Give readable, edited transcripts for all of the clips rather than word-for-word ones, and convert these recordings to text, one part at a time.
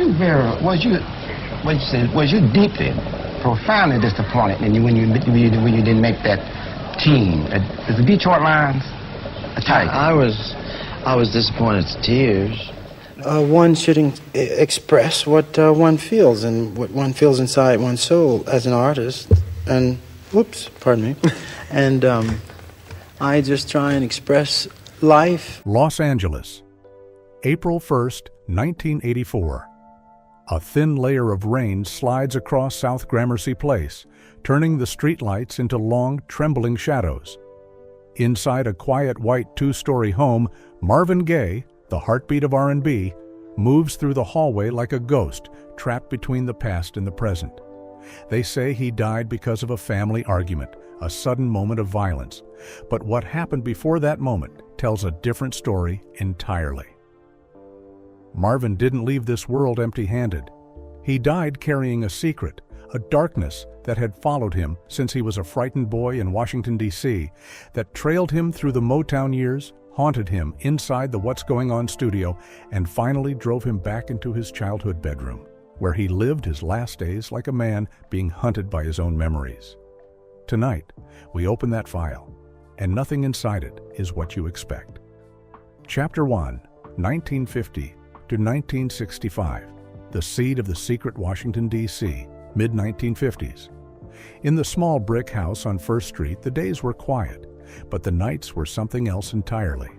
was you deeply, profoundly disappointed when you didn't make that team? The Detroit Lions, the Tigers. I was disappointed to tears. One should express what one feels and what one feels inside one's soul as an artist. And, whoops, pardon me. And I just try and express life. Los Angeles, April 1st, 1984. A thin layer of rain slides across South Gramercy Place, turning the streetlights into long, trembling shadows. Inside a quiet white two-story home, Marvin Gaye, the heartbeat of R&B, moves through the hallway like a ghost, trapped between the past and the present. They say he died because of a family argument, a sudden moment of violence. But what happened before that moment tells a different story entirely. Marvin didn't leave this world empty-handed. He died carrying a secret, a darkness that had followed him since he was a frightened boy in Washington, D.C., that trailed him through the Motown years, haunted him inside the What's Going On studio, and finally drove him back into his childhood bedroom, where he lived his last days like a man being hunted by his own memories. Tonight, we open that file, and nothing inside it is what you expect. Chapter 1, 1950 to 1965, the seed of the secret Washington, D.C., mid-1950s. In the small brick house on First Street, the days were quiet, but the nights were something else entirely.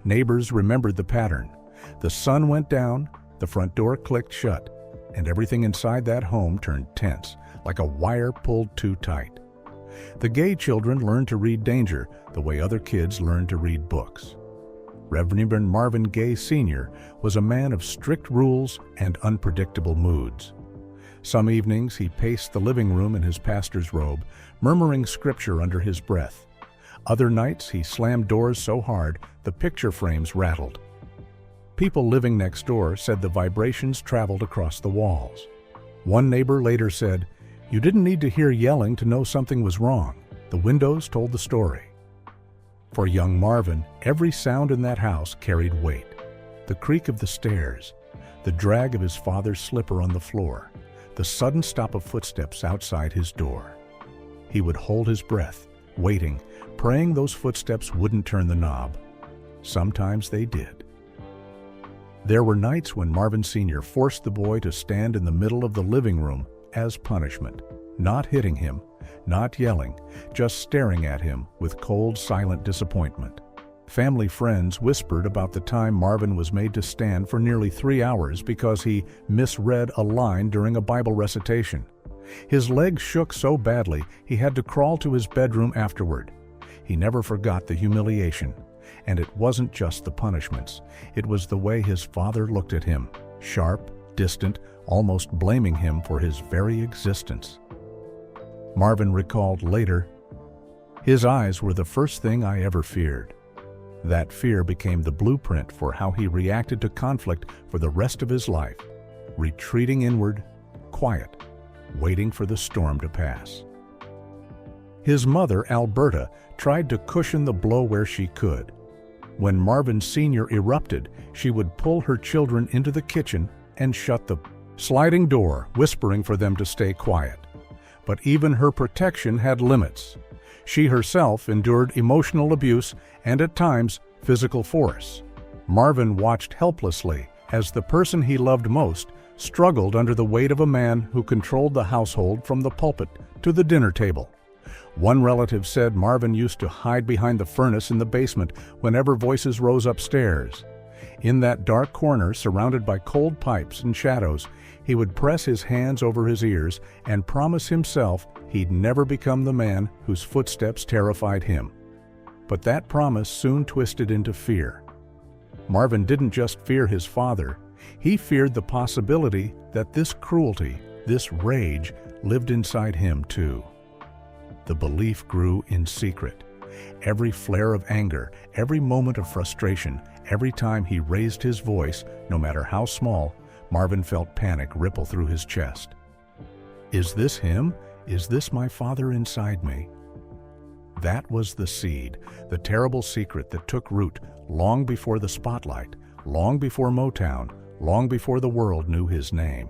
Neighbors remembered the pattern. The sun went down, the front door clicked shut, and everything inside that home turned tense, like a wire pulled too tight. The Gay children learned to read danger the way other kids learned to read books. Reverend Marvin Gaye Sr. was a man of strict rules and unpredictable moods. Some evenings he paced the living room in his pastor's robe, murmuring scripture under his breath. Other nights he slammed doors so hard the picture frames rattled. People living next door said the vibrations traveled across the walls. One neighbor later said, "You didn't need to hear yelling to know something was wrong. The windows told the story." For young Marvin, every sound in that house carried weight. The creak of the stairs, the drag of his father's slipper on the floor, the sudden stop of footsteps outside his door. He would hold his breath, waiting, praying those footsteps wouldn't turn the knob. Sometimes they did. There were nights when Marvin Sr. forced the boy to stand in the middle of the living room as punishment, not hitting him, not yelling, just staring at him with cold, silent disappointment. Family friends whispered about the time Marvin was made to stand for nearly 3 hours because he misread a line during a Bible recitation. His legs shook so badly he had to crawl to his bedroom afterward. He never forgot the humiliation. And it wasn't just the punishments. It was the way his father looked at him, sharp, distant, almost blaming him for his very existence. Marvin recalled later, "His eyes were the first thing I ever feared." That fear became the blueprint for how he reacted to conflict for the rest of his life, retreating inward, quiet, waiting for the storm to pass. His mother, Alberta, tried to cushion the blow where she could. When Marvin Sr. erupted, she would pull her children into the kitchen and shut the sliding door, whispering for them to stay quiet. But even her protection had limits. She herself endured emotional abuse and at times physical force. Marvin watched helplessly as the person he loved most struggled under the weight of a man who controlled the household from the pulpit to the dinner table. One relative said Marvin used to hide behind the furnace in the basement whenever voices rose upstairs. In that dark corner, surrounded by cold pipes and shadows, he would press his hands over his ears and promise himself he'd never become the man whose footsteps terrified him. But that promise soon twisted into fear. Marvin didn't just fear his father, he feared the possibility that this cruelty, this rage, lived inside him too. The belief grew in secret. Every flare of anger, every moment of frustration, every time he raised his voice, no matter how small, Marvin felt panic ripple through his chest. Is this him? Is this my father inside me? That was the seed, the terrible secret that took root long before the spotlight, long before Motown, long before the world knew his name.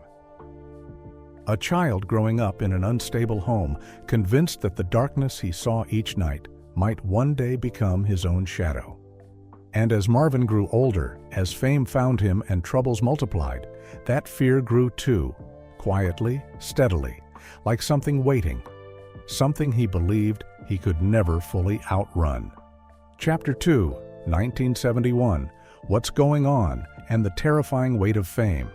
A child growing up in an unstable home, convinced that the darkness he saw each night might one day become his own shadow. And as Marvin grew older, as fame found him and troubles multiplied, that fear grew too, quietly, steadily, like something waiting, something he believed he could never fully outrun. Chapter 2, 1971, What's Going On and the Terrifying Weight of Fame.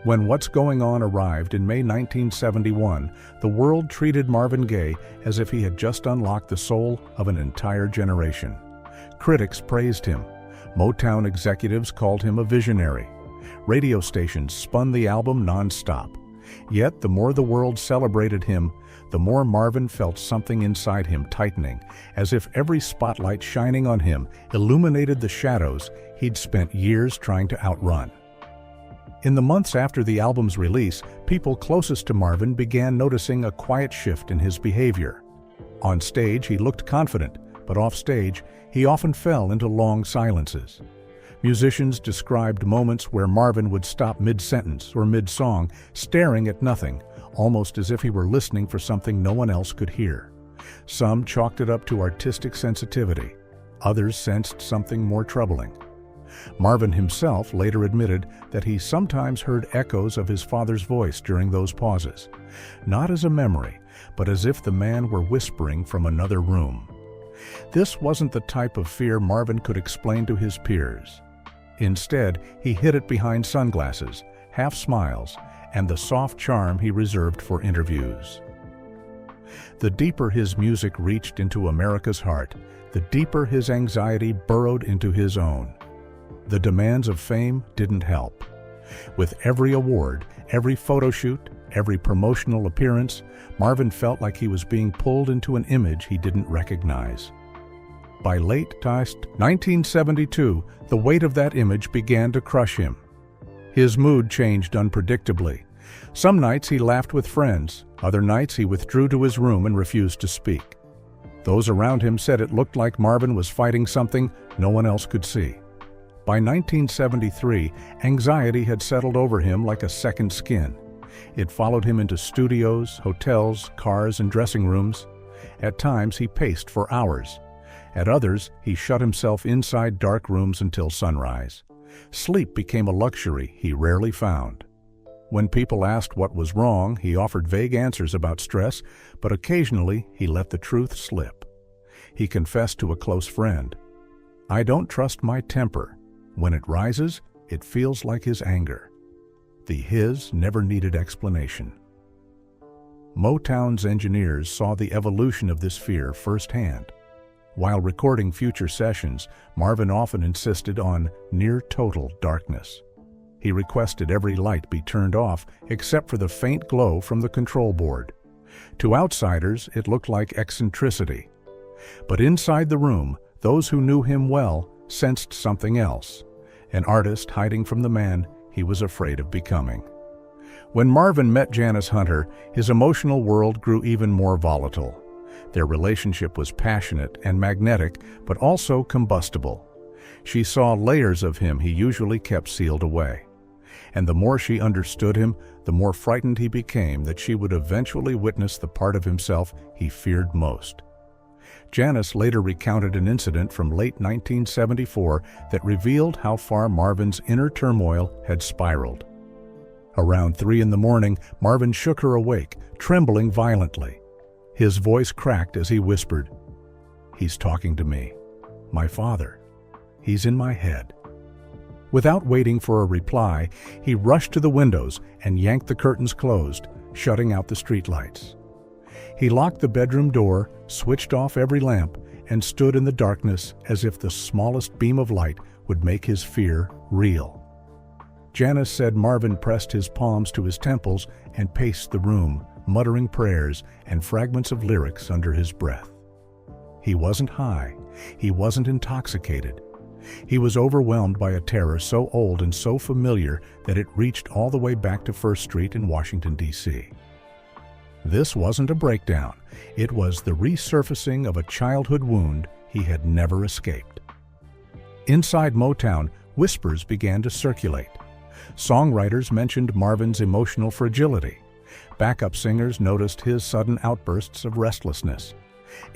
When What's Going On arrived in May 1971, the world treated Marvin Gaye as if he had just unlocked the soul of an entire generation. Critics praised him. Motown executives called him a visionary. Radio stations spun the album non-stop. Yet the more the world celebrated him, the more Marvin felt something inside him tightening, as if every spotlight shining on him illuminated the shadows he'd spent years trying to outrun. In the months after the album's release, people closest to Marvin began noticing a quiet shift in his behavior. On stage, he looked confident, but off stage, he often fell into long silences. Musicians described moments where Marvin would stop mid-sentence or mid-song, staring at nothing, almost as if he were listening for something no one else could hear. Some chalked it up to artistic sensitivity. Others sensed something more troubling. Marvin himself later admitted that he sometimes heard echoes of his father's voice during those pauses, not as a memory, but as if the man were whispering from another room. This wasn't the type of fear Marvin could explain to his peers. Instead, he hid it behind sunglasses, half smiles, and the soft charm he reserved for interviews. The deeper his music reached into America's heart, the deeper his anxiety burrowed into his own. The demands of fame didn't help. With every award, every photo shoot, every promotional appearance, Marvin felt like he was being pulled into an image he didn't recognize. By late 1972, the weight of that image began to crush him. His mood changed unpredictably. Some nights he laughed with friends, other nights he withdrew to his room and refused to speak. Those around him said it looked like Marvin was fighting something no one else could see. By 1973, anxiety had settled over him like a second skin. It followed him into studios, hotels, cars, and dressing rooms. At times, he paced for hours. At others, he shut himself inside dark rooms until sunrise. Sleep became a luxury he rarely found. When people asked what was wrong, he offered vague answers about stress, but occasionally he let the truth slip. He confessed to a close friend, "I don't trust my temper. When it rises, it feels like his anger." The his never needed explanation. Motown's engineers saw the evolution of this fear firsthand. While recording future sessions, Marvin often insisted on near-total darkness. He requested every light be turned off except for the faint glow from the control board. To outsiders, it looked like eccentricity. But inside the room, those who knew him well sensed something else, an artist hiding from the man he was afraid of becoming. When Marvin met Janice Hunter, his emotional world grew even more volatile. Their relationship was passionate and magnetic, but also combustible. She saw layers of him he usually kept sealed away. And the more she understood him, the more frightened he became that she would eventually witness the part of himself he feared most. Janice later recounted an incident from late 1974 that revealed how far Marvin's inner turmoil had spiraled. Around 3 a.m, Marvin shook her awake, trembling violently. His voice cracked as he whispered, "He's talking to me. My father. He's in my head." Without waiting for a reply, he rushed to the windows and yanked the curtains closed, shutting out the streetlights. He locked the bedroom door, switched off every lamp, and stood in the darkness as if the smallest beam of light would make his fear real. Janice said Marvin pressed his palms to his temples and paced the room, muttering prayers and fragments of lyrics under his breath. He wasn't high. He wasn't intoxicated. He was overwhelmed by a terror so old and so familiar that it reached all the way back to First Street in Washington, D.C. This wasn't a breakdown. It was the resurfacing of a childhood wound he had never escaped. Inside Motown, whispers began to circulate. Songwriters mentioned Marvin's emotional fragility. Backup singers noticed his sudden outbursts of restlessness.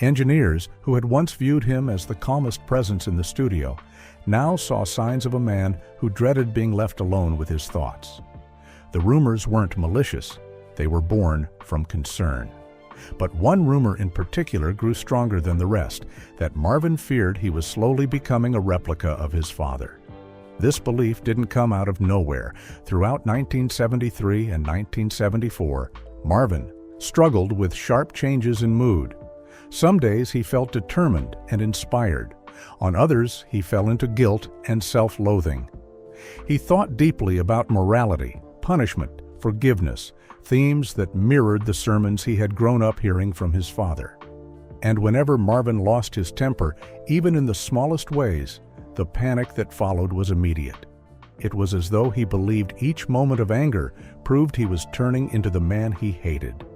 Engineers, who had once viewed him as the calmest presence in the studio, now saw signs of a man who dreaded being left alone with his thoughts. The rumors weren't malicious. They were born from concern. But one rumor in particular grew stronger than the rest, that Marvin feared he was slowly becoming a replica of his father. This belief didn't come out of nowhere. Throughout 1973 and 1974, Marvin struggled with sharp changes in mood. Some days he felt determined and inspired. On others, he fell into guilt and self-loathing. He thought deeply about morality, punishment, forgiveness, themes that mirrored the sermons he had grown up hearing from his father. And whenever Marvin lost his temper, even in the smallest ways, the panic that followed was immediate. It was as though he believed each moment of anger proved he was turning into the man he hated.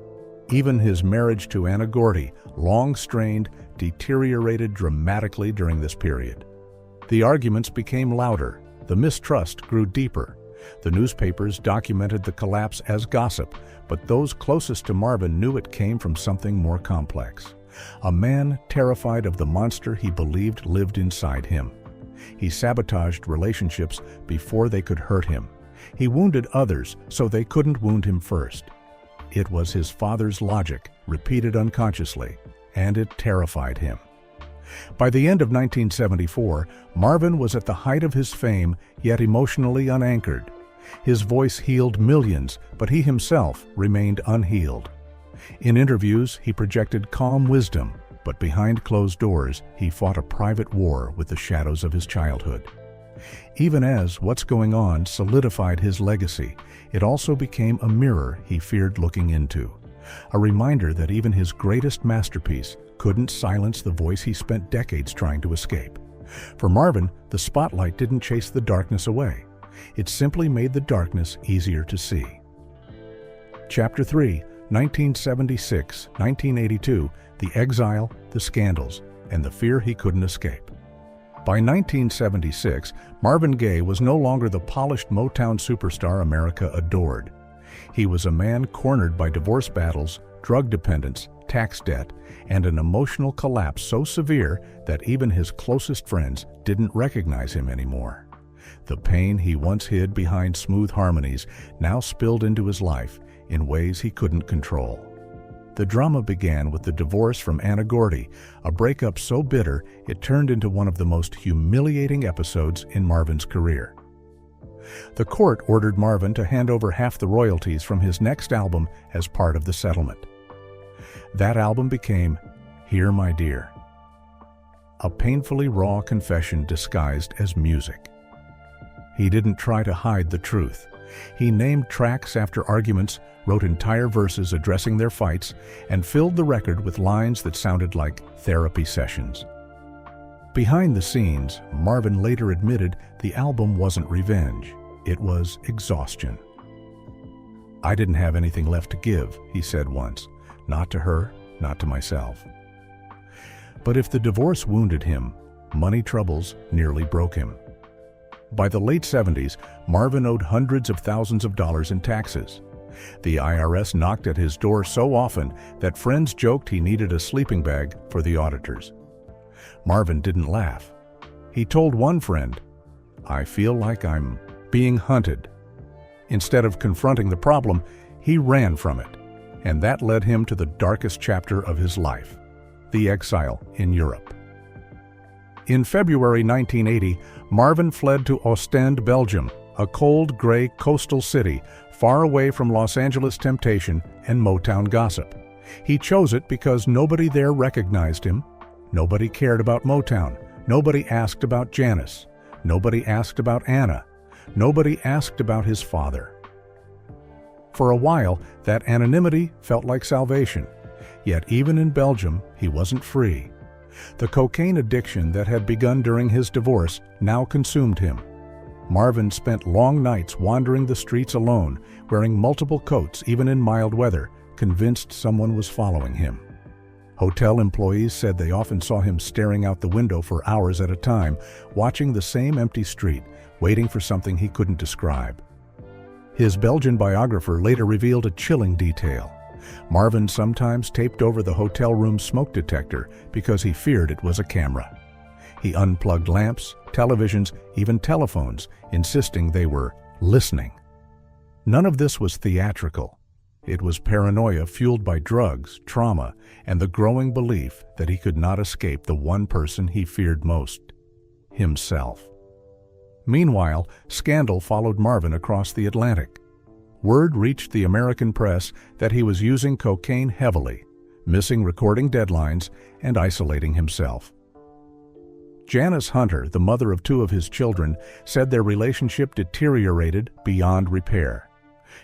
Even his marriage to Anna Gordy, long strained, deteriorated dramatically during this period. The arguments became louder. The mistrust grew deeper. The newspapers documented the collapse as gossip, but those closest to Marvin knew it came from something more complex. A man terrified of the monster he believed lived inside him. He sabotaged relationships before they could hurt him. He wounded others so they couldn't wound him first. It was his father's logic, repeated unconsciously, and it terrified him. By the end of 1974, Marvin was at the height of his fame, yet emotionally unanchored. His voice healed millions, but he himself remained unhealed. In interviews, he projected calm wisdom, but behind closed doors, he fought a private war with the shadows of his childhood. Even as What's Going On solidified his legacy, it also became a mirror he feared looking into. A reminder that even his greatest masterpiece couldn't silence the voice he spent decades trying to escape. For Marvin, the spotlight didn't chase the darkness away. It simply made the darkness easier to see. Chapter 3, 1976-1982, The Exile, the Scandals, and the Fear He Couldn't Escape. By 1976, Marvin Gaye was no longer the polished Motown superstar America adored. He was a man cornered by divorce battles, drug dependence, tax debt, and an emotional collapse so severe that even his closest friends didn't recognize him anymore. The pain he once hid behind smooth harmonies now spilled into his life in ways he couldn't control. The drama began with the divorce from Anna Gordy, a breakup so bitter it turned into one of the most humiliating episodes in Marvin's career. The court ordered Marvin to hand over half the royalties from his next album as part of the settlement. That album became Here My Dear, a painfully raw confession disguised as music. He didn't try to hide the truth. He named tracks after arguments, wrote entire verses addressing their fights, and filled the record with lines that sounded like therapy sessions. Behind the scenes, Marvin later admitted the album wasn't revenge. It was exhaustion. "I didn't have anything left to give," he said once. "Not to her, not to myself." But if the divorce wounded him, money troubles nearly broke him. By the late 70s, Marvin owed hundreds of thousands of dollars in taxes. The IRS knocked at his door so often that friends joked he needed a sleeping bag for the auditors. Marvin didn't laugh. He told one friend, "I feel like I'm being hunted." Instead of confronting the problem, he ran from it, and that led him to the darkest chapter of his life, the exile in Europe. In February 1980, Marvin fled to Ostend, Belgium, a cold, gray coastal city far away from Los Angeles temptation and Motown gossip. He chose it because nobody there recognized him. Nobody cared about Motown. Nobody asked about Janis. Nobody asked about Anna. Nobody asked about his father. For a while, that anonymity felt like salvation. Yet even in Belgium, he wasn't free. The cocaine addiction that had begun during his divorce now consumed him. Marvin spent long nights wandering the streets alone, wearing multiple coats even in mild weather, convinced someone was following him. Hotel employees said they often saw him staring out the window for hours at a time, watching the same empty street, waiting for something he couldn't describe. His Belgian biographer later revealed a chilling detail. Marvin sometimes taped over the hotel room smoke detector because he feared it was a camera. He unplugged lamps, televisions, even telephones, insisting they were listening. None of this was theatrical. It was paranoia fueled by drugs, trauma, and the growing belief that he could not escape the one person he feared most, himself. Meanwhile, scandal followed Marvin across the Atlantic. Word reached the American press that he was using cocaine heavily, missing recording deadlines, and isolating himself. Janice Hunter, the mother of 2 of his children, said their relationship deteriorated beyond repair.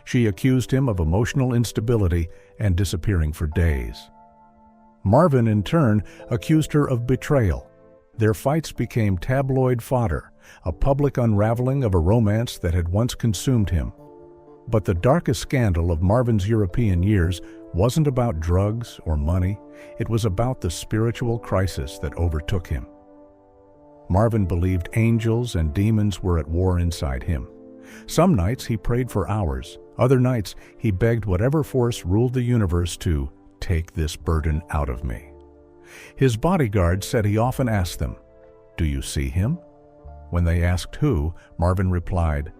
She accused him of emotional instability and disappearing for days. Marvin, in turn, accused her of betrayal. Their fights became tabloid fodder, a public unraveling of a romance that had once consumed him. But the darkest scandal of Marvin's European years wasn't about drugs or money. It was about the spiritual crisis that overtook him. Marvin believed angels and demons were at war inside him. Some nights he prayed for hours. Other nights he begged whatever force ruled the universe to take this burden out of me. His bodyguards said he often asked them, "Do you see him?" When they asked who, Marvin replied,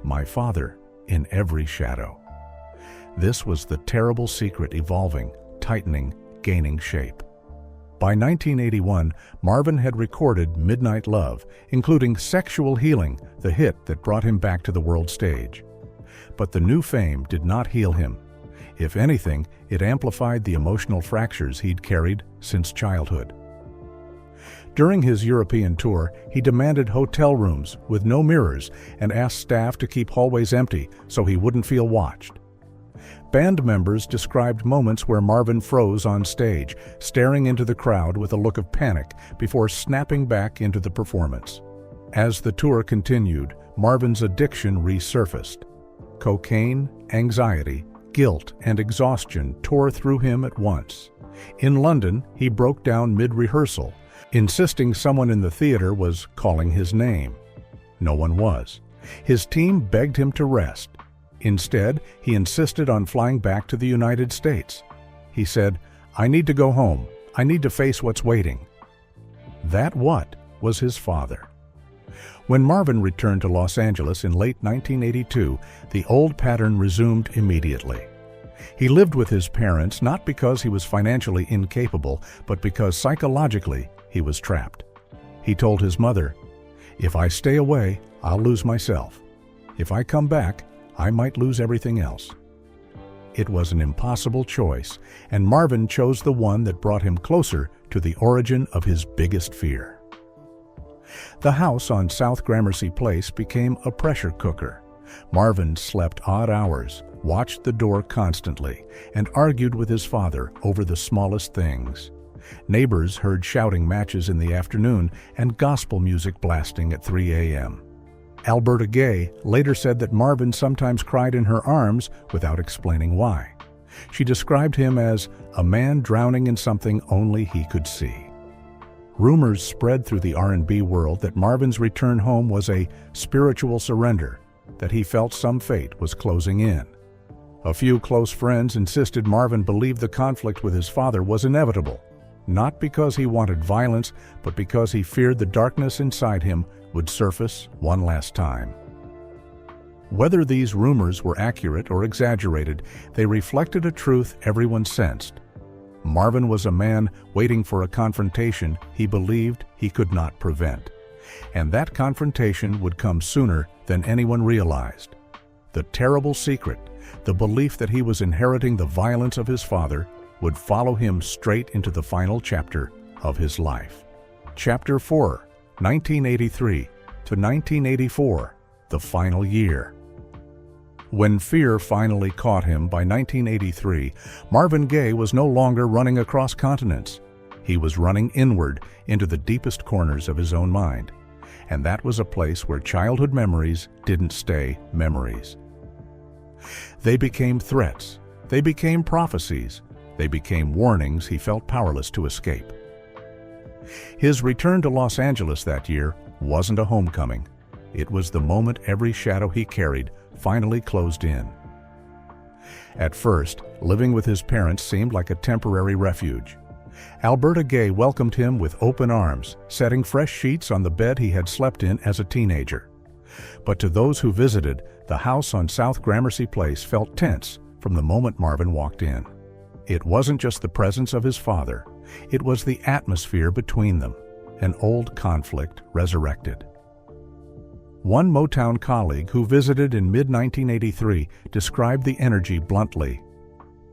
"My Father, in every shadow." This was the terrible secret evolving, tightening, gaining shape. By 1981, Marvin had recorded Midnight Love, including Sexual Healing, the hit that brought him back to the world stage. But the new fame did not heal him. If anything, it amplified the emotional fractures he'd carried since childhood. During his European tour, he demanded hotel rooms with no mirrors and asked staff to keep hallways empty so he wouldn't feel watched. Band members described moments where Marvin froze on stage, staring into the crowd with a look of panic before snapping back into the performance. As the tour continued, Marvin's addiction resurfaced. Cocaine, anxiety, guilt, and exhaustion tore through him at once. In London, he broke down mid-rehearsal, insisting someone in the theater was calling his name. No one was. His team begged him to rest. Instead, he insisted on flying back to the United States. He said, "I need to go home. I need to face what's waiting." That what was his father. When Marvin returned to Los Angeles in late 1982, the old pattern resumed immediately. He lived with his parents not because he was financially incapable, but because psychologically he was trapped. He told his mother, "If I stay away, I'll lose myself. If I come back, I might lose everything else." It was an impossible choice, and Marvin chose the one that brought him closer to the origin of his biggest fear. The house on South Gramercy Place became a pressure cooker. Marvin slept odd hours, watched the door constantly, and argued with his father over the smallest things. Neighbors heard shouting matches in the afternoon and gospel music blasting at 3 a.m. Alberta Gaye later said that Marvin sometimes cried in her arms without explaining why. She described him as a man drowning in something only he could see. Rumors spread through the R&B world that Marvin's return home was a spiritual surrender, that he felt some fate was closing in. A few close friends insisted Marvin believed the conflict with his father was inevitable, not because he wanted violence, but because he feared the darkness inside him would surface one last time. Whether these rumors were accurate or exaggerated, they reflected a truth everyone sensed. Marvin was a man waiting for a confrontation he believed he could not prevent. And that confrontation would come sooner than anyone realized. The terrible secret, the belief that he was inheriting the violence of his father, would follow him straight into the final chapter of his life. Chapter 4, 1983 to 1984, the final year. When fear finally caught him by 1983, Marvin Gaye was no longer running across continents. He was running inward into the deepest corners of his own mind. And that was a place where childhood memories didn't stay memories. They became threats. They became prophecies. They became warnings he felt powerless to escape. His return to Los Angeles that year wasn't a homecoming. It was the moment every shadow he carried finally closed in. At first, living with his parents seemed like a temporary refuge. Alberta Gaye welcomed him with open arms, setting fresh sheets on the bed he had slept in as a teenager. But to those who visited, the house on South Gramercy Place felt tense from the moment Marvin walked in. It wasn't just the presence of his father, it was the atmosphere between them, an old conflict resurrected. One Motown colleague who visited in mid-1983 described the energy bluntly.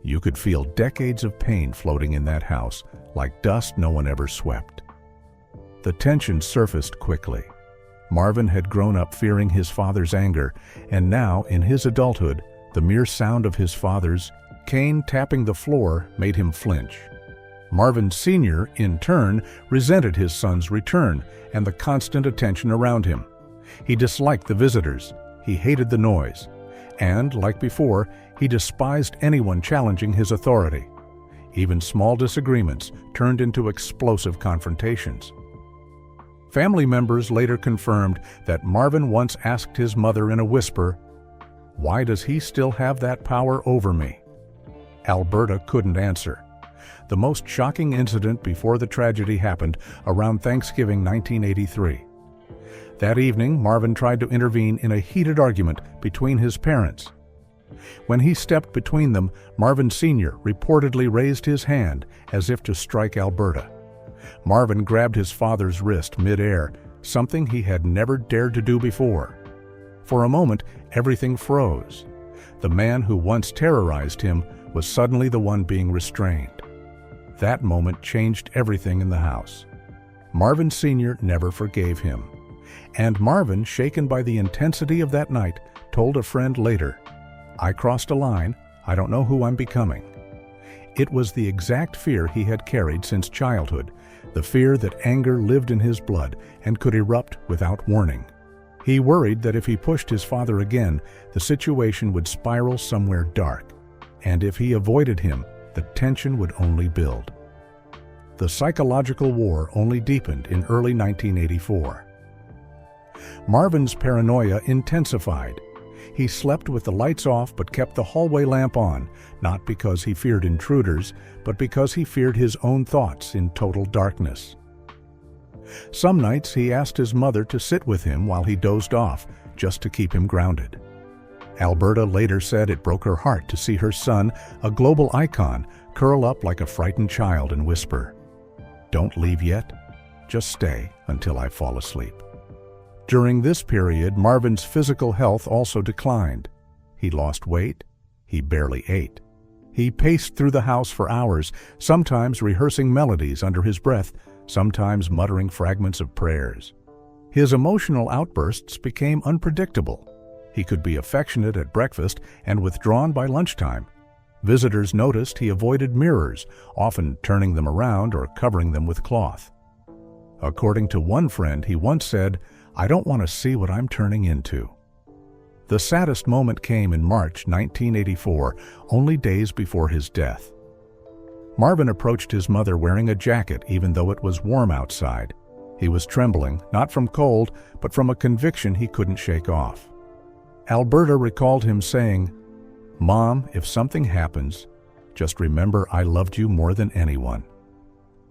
You could feel decades of pain floating in that house, like dust no one ever swept. The tension surfaced quickly. Marvin had grown up fearing his father's anger, and now, in his adulthood, the mere sound of his father's cane tapping the floor made him flinch. Marvin Sr., in turn, resented his son's return and the constant attention around him. He disliked the visitors, he hated the noise, and, like before, he despised anyone challenging his authority. Even small disagreements turned into explosive confrontations. Family members later confirmed that Marvin once asked his mother in a whisper, "Why does he still have that power over me?" Alberta couldn't answer. The most shocking incident before the tragedy happened around Thanksgiving 1983. That evening, Marvin tried to intervene in a heated argument between his parents. When he stepped between them, Marvin Sr. reportedly raised his hand as if to strike Alberta. Marvin grabbed his father's wrist mid-air, something he had never dared to do before. For a moment, everything froze. The man who once terrorized him was suddenly the one being restrained. That moment changed everything in the house. Marvin Sr. never forgave him. And Marvin, shaken by the intensity of that night, told a friend later, "I crossed a line. I don't know who I'm becoming." It was the exact fear he had carried since childhood, the fear that anger lived in his blood and could erupt without warning. He worried that if he pushed his father again, the situation would spiral somewhere dark, and if he avoided him, the tension would only build. The psychological war only deepened in early 1984. Marvin's paranoia intensified. He slept with the lights off but kept the hallway lamp on, not because he feared intruders, but because he feared his own thoughts in total darkness. Some nights he asked his mother to sit with him while he dozed off, just to keep him grounded. Alberta later said it broke her heart to see her son, a global icon, curl up like a frightened child and whisper, "Don't leave yet. Just stay until I fall asleep." During this period, Marvin's physical health also declined. He lost weight. He barely ate. He paced through the house for hours, sometimes rehearsing melodies under his breath, sometimes muttering fragments of prayers. His emotional outbursts became unpredictable. He could be affectionate at breakfast and withdrawn by lunchtime. Visitors noticed he avoided mirrors, often turning them around or covering them with cloth. According to one friend, he once said, "I don't want to see what I'm turning into." The saddest moment came in March 1984, only days before his death. Marvin approached his mother wearing a jacket even though it was warm outside. He was trembling, not from cold, but from a conviction he couldn't shake off. Alberta recalled him saying, "Mom, if something happens, just remember I loved you more than anyone."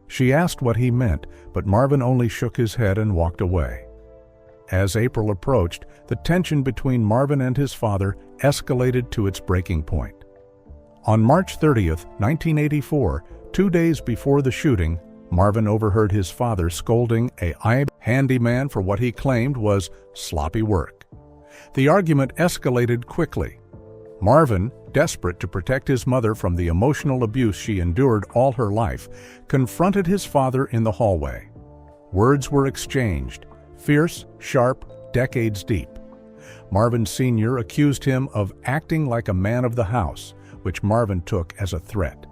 She asked what he meant, but Marvin only shook his head and walked away. As April approached, the tension between Marvin and his father escalated to its breaking point. On March 30th, 1984, 2 days before the shooting, Marvin overheard his father scolding a handyman for what he claimed was sloppy work. The argument escalated quickly. Marvin, desperate to protect his mother from the emotional abuse she endured all her life, confronted his father in the hallway. Words were exchanged, fierce, sharp, decades deep. Marvin Sr. accused him of acting like a man of the house, which Marvin took as a threat.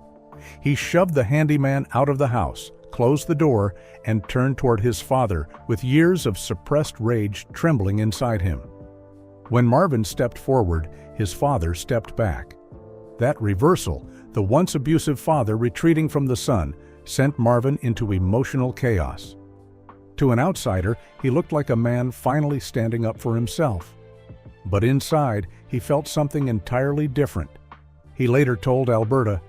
He shoved the handyman out of the house, closed the door, and turned toward his father with years of suppressed rage trembling inside him. When Marvin stepped forward, his father stepped back. That reversal, the once abusive father retreating from the son, sent Marvin into emotional chaos. To an outsider, he looked like a man finally standing up for himself. But inside, he he felt something entirely different. He later told Alberta,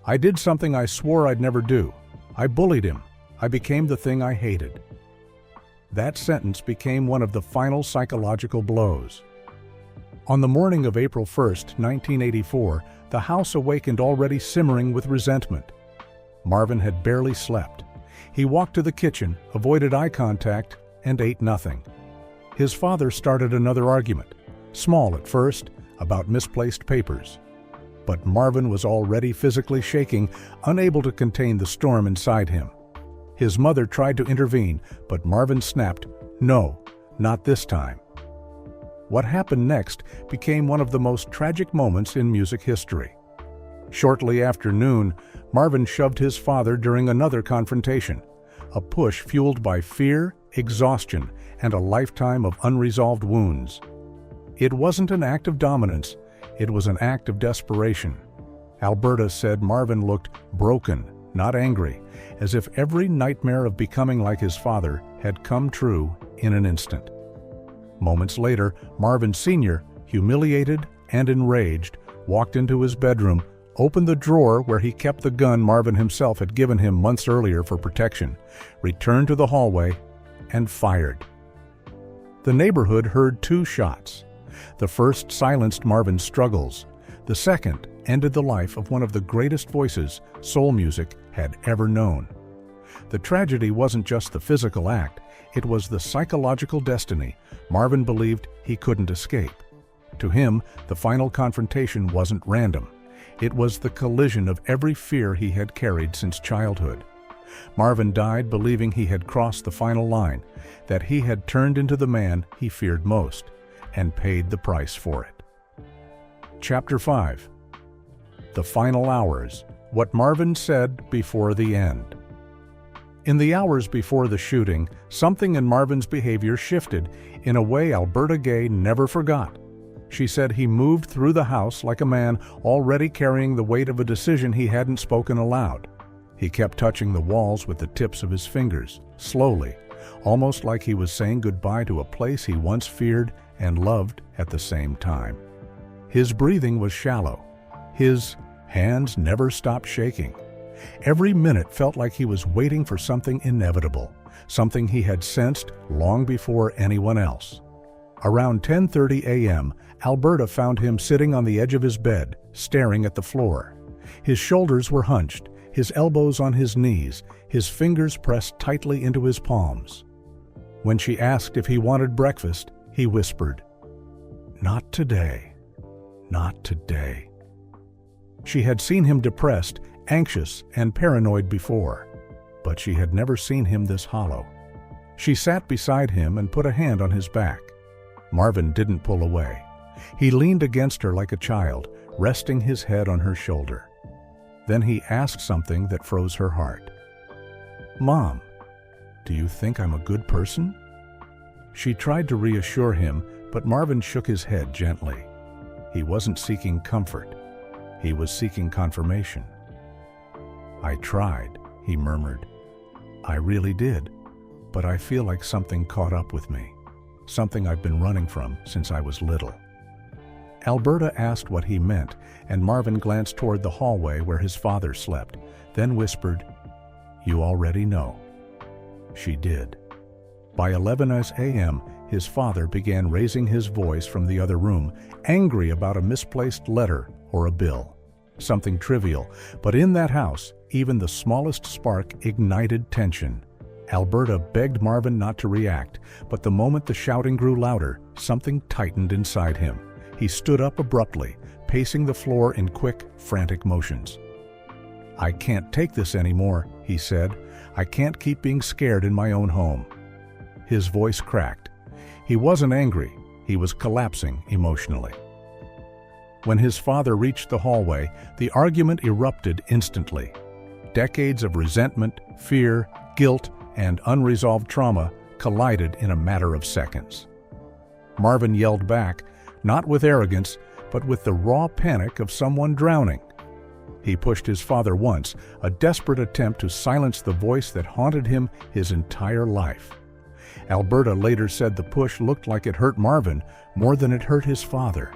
"I did something I swore I'd never do. I bullied him. I became the thing I hated." That sentence became one of the final psychological blows. On the morning of April 1st, 1984, the house awakened already simmering with resentment. Marvin had barely slept. He walked to the kitchen, avoided eye contact, and ate nothing. His father started another argument, small at first, about misplaced papers. But Marvin was already physically shaking, unable to contain the storm inside him. His mother tried to intervene, but Marvin snapped, "No, not this time." What happened next became one of the most tragic moments in music history. Shortly after noon, Marvin shoved his father during another confrontation, a push fueled by fear, exhaustion, and a lifetime of unresolved wounds. It wasn't an act of dominance, it was an act of desperation. Alberta said Marvin looked broken, not angry, as if every nightmare of becoming like his father had come true in an instant. Moments later, Marvin Sr., humiliated and enraged, walked into his bedroom, opened the drawer where he kept the gun Marvin himself had given him months earlier for protection, returned to the hallway, and fired. The neighborhood heard 2 shots. The first silenced Marvin's struggles. The second ended the life of one of the greatest voices soul music had ever known. The tragedy wasn't just the physical act, it was the psychological destiny Marvin believed he couldn't escape. To him, the final confrontation wasn't random. It was the collision of every fear he had carried since childhood. Marvin died believing he had crossed the final line, that he had turned into the man he feared most, and paid the price for it. Chapter 5. The Final Hours, What Marvin Said Before the End. In the hours before the shooting, something in Marvin's behavior shifted in a way Alberta Gaye never forgot. She said he moved through the house like a man already carrying the weight of a decision he hadn't spoken aloud. He kept touching the walls with the tips of his fingers, slowly, almost like he was saying goodbye to a place he once feared and loved at the same time. His breathing was shallow. His hands never stopped shaking. Every minute felt like he was waiting for something inevitable, something he had sensed long before anyone else. Around 10:30 a.m., Alberta found him sitting on the edge of his bed, staring at the floor. His shoulders were hunched, his elbows on his knees, his fingers pressed tightly into his palms. When she asked if he wanted breakfast, he whispered, "Not today, not today." She had seen him depressed, anxious, and paranoid before, but she had never seen him this hollow. She sat beside him and put a hand on his back. Marvin didn't pull away. He leaned against her like a child, resting his head on her shoulder. Then he asked something that froze her heart. "Mom, do you think I'm a good person?" She tried to reassure him, but Marvin shook his head gently. He wasn't seeking comfort. He was seeking confirmation. "I tried," he murmured. "I really did, but I feel like something caught up with me, something I've been running from since I was little." Alberta asked what he meant, and Marvin glanced toward the hallway where his father slept, then whispered, "You already know." She did. By 11 a.m., his father began raising his voice from the other room, angry about a misplaced letter or a bill. Something trivial, but in that house, even the smallest spark ignited tension. Alberta begged Marvin not to react, but the moment the shouting grew louder, something tightened inside him. He stood up abruptly, pacing the floor in quick, frantic motions. "I can't take this anymore," he said. "I can't keep being scared in my own home." His voice cracked. He wasn't angry, he was collapsing emotionally. When his father reached the hallway, the argument erupted instantly. Decades of resentment, fear, guilt, and unresolved trauma collided in a matter of seconds. Marvin yelled back, not with arrogance, but with the raw panic of someone drowning. He pushed his father once, a desperate attempt to silence the voice that haunted him his entire life. Alberta later said the push looked like it hurt Marvin more than it hurt his father.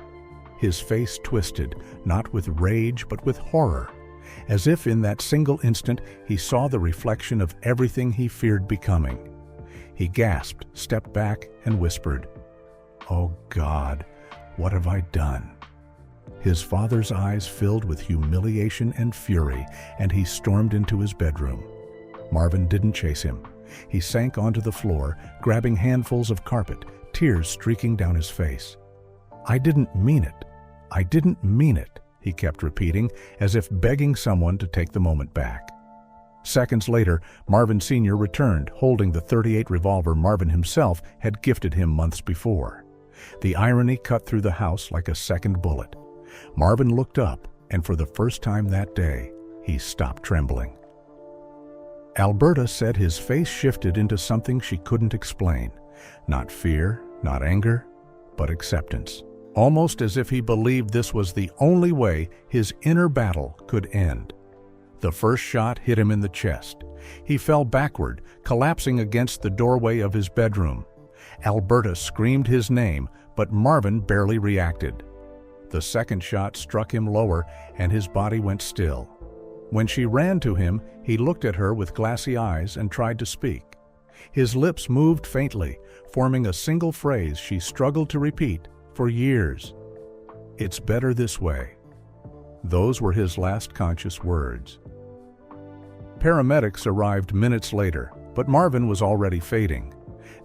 his face twisted, not with rage but with horror, as if in that single instant he saw the reflection of everything he feared becoming. He gasped, stepped back, and whispered, "Oh God, what have I done?" His father's eyes filled with humiliation and fury, and he stormed into his bedroom. Marvin didn't chase him. He sank onto the floor, grabbing handfuls of carpet, tears streaking down his face. "I didn't mean it. I didn't mean it," he kept repeating, as if begging someone to take the moment back. Seconds later, Marvin Sr. returned, holding the .38 revolver Marvin himself had gifted him months before. The irony cut through the house like a second bullet. Marvin looked up, and for the first time that day, he stopped trembling. Alberta said his face shifted into something she couldn't explain. Not fear, not anger, but acceptance. Almost as if he believed this was the only way his inner battle could end. The first shot hit him in the chest. He fell backward, collapsing against the doorway of his bedroom. Alberta screamed his name, but Marvin barely reacted. The second shot struck him lower, and his body went still. When she ran to him, he looked at her with glassy eyes and tried to speak. His lips moved faintly, forming a single phrase she struggled to repeat for years. "It's better this way." Those were his last conscious words. Paramedics arrived minutes later, but Marvin was already fading.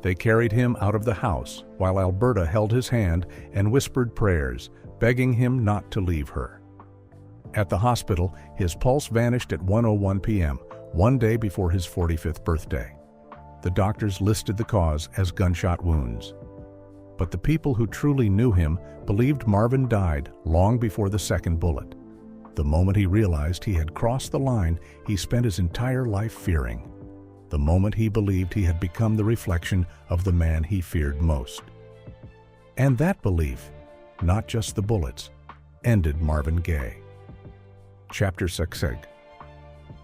They carried him out of the house, while Alberta held his hand and whispered prayers, begging him not to leave her. At the hospital, his pulse vanished at 1:01 p.m., one day before his 45th birthday. The doctors listed the cause as gunshot wounds. But the people who truly knew him believed Marvin died long before the second bullet. The moment he realized he had crossed the line he spent his entire life fearing. The moment he believed he had become the reflection of the man he feared most. And that belief, not just the bullets, ended Marvin Gaye. Chapter 6.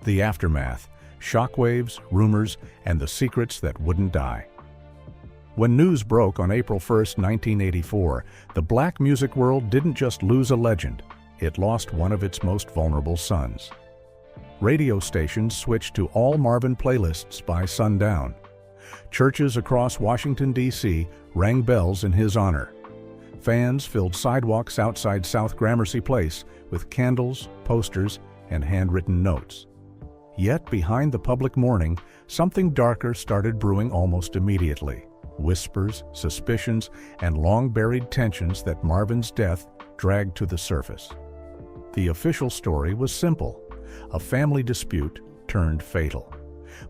The aftermath, shockwaves, rumors, and the secrets that wouldn't die. When news broke on April 1, 1984, the black music world didn't just lose a legend, it lost one of its most vulnerable sons. Radio stations switched to all Marvin playlists by sundown. Churches across Washington, D.C. rang bells in his honor. Fans filled sidewalks outside South Gramercy Place with candles, posters, and handwritten notes. Yet behind the public mourning, something darker started brewing almost immediately. Whispers, suspicions, and long-buried tensions that Marvin's death dragged to the surface. The official story was simple: a family dispute turned fatal.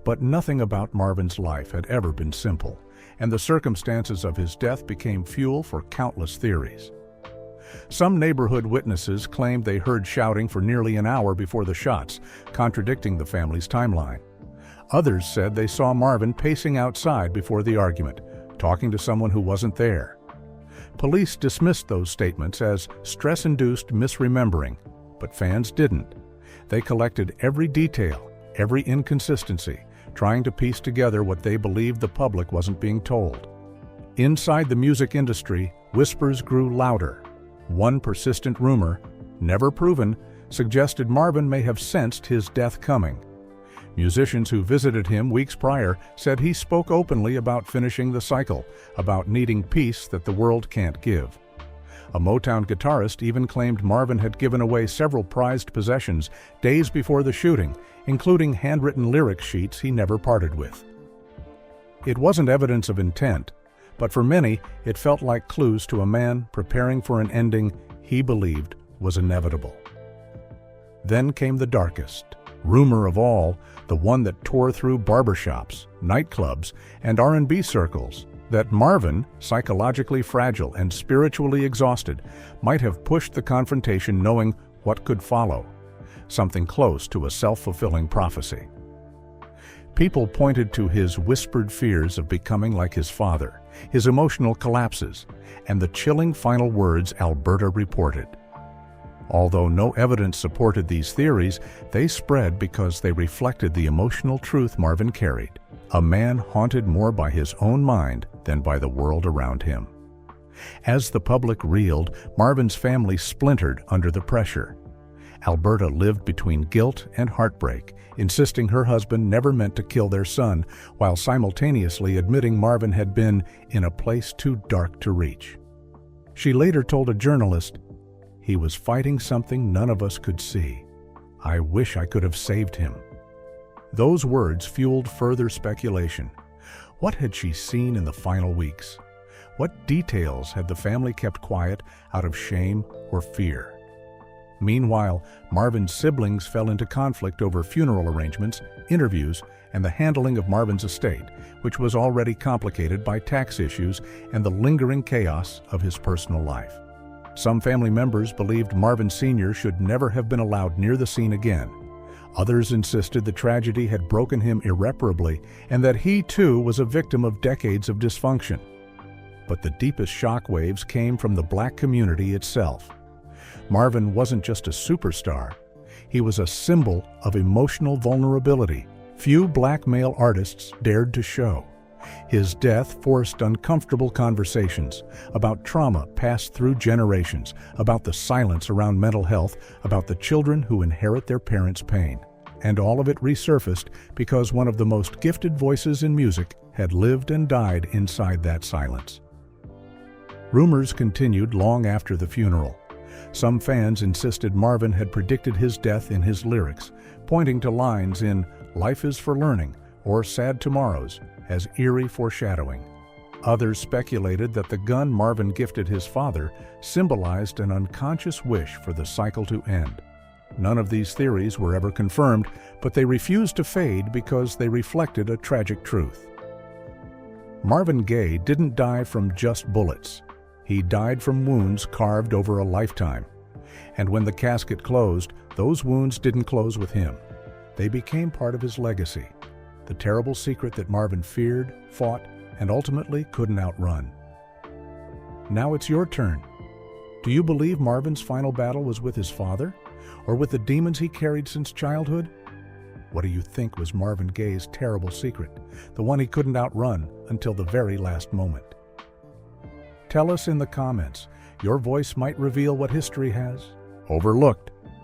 But nothing about Marvin's life had ever been simple, and the circumstances of his death became fuel for countless theories. Some neighborhood witnesses claimed they heard shouting for nearly an hour before the shots, contradicting the family's timeline. Others said they saw Marvin pacing outside before the argument, talking to someone who wasn't there. Police dismissed those statements as stress-induced misremembering, but fans didn't. They collected every detail, every inconsistency, trying to piece together what they believed the public wasn't being told. Inside the music industry, whispers grew louder. One persistent rumor, never proven, suggested Marvin may have sensed his death coming. Musicians who visited him weeks prior said he spoke openly about finishing the cycle, about needing peace that the world can't give. A Motown guitarist even claimed Marvin had given away several prized possessions days before the shooting, including handwritten lyric sheets he never parted with. It wasn't evidence of intent, but for many it felt like clues to a man preparing for an ending he believed was inevitable. Then came the darkest rumor of all, the one that tore through barbershops, nightclubs, and R&B circles, that Marvin, psychologically fragile and spiritually exhausted, might have pushed the confrontation knowing what could follow, something close to a self-fulfilling prophecy. People pointed to his whispered fears of becoming like his father, his emotional collapses, and the chilling final words Alberta reported. Although no evidence supported these theories, they spread because they reflected the emotional truth Marvin carried, a man haunted more by his own mind than by the world around him. As the public reeled, Marvin's family splintered under the pressure. Alberta lived between guilt and heartbreak, insisting her husband never meant to kill their son, while simultaneously admitting Marvin had been in a place too dark to reach. She later told a journalist, "He was fighting something none of us could see. I wish I could have saved him." Those words fueled further speculation. What had she seen in the final weeks? What details had the family kept quiet out of shame or fear? Meanwhile, Marvin's siblings fell into conflict over funeral arrangements, interviews, and the handling of Marvin's estate, which was already complicated by tax issues and the lingering chaos of his personal life. Some family members believed Marvin Sr. should never have been allowed near the scene again. Others insisted the tragedy had broken him irreparably and that he too was a victim of decades of dysfunction. But the deepest shockwaves came from the black community itself. Marvin wasn't just a superstar. He was a symbol of emotional vulnerability few black male artists dared to show. His death forced uncomfortable conversations about trauma passed through generations, about the silence around mental health, about the children who inherit their parents' pain. And all of it resurfaced because one of the most gifted voices in music had lived and died inside that silence. Rumors continued long after the funeral. Some fans insisted Marvin had predicted his death in his lyrics, pointing to lines in "Life is for Learning" or "Sad Tomorrows" as eerie foreshadowing. Others speculated that the gun Marvin gifted his father symbolized an unconscious wish for the cycle to end. None of these theories were ever confirmed, but they refused to fade because they reflected a tragic truth. Marvin Gaye didn't die from just bullets. He died from wounds carved over a lifetime. And when the casket closed, those wounds didn't close with him. They became part of his legacy, the terrible secret that Marvin feared, fought, and ultimately couldn't outrun. Now it's your turn. Do you believe Marvin's final battle was with his father, or with the demons he carried since childhood? What do you think was Marvin Gaye's terrible secret, the one he couldn't outrun until the very last moment? Tell us in the comments. Your voice might reveal what history has overlooked.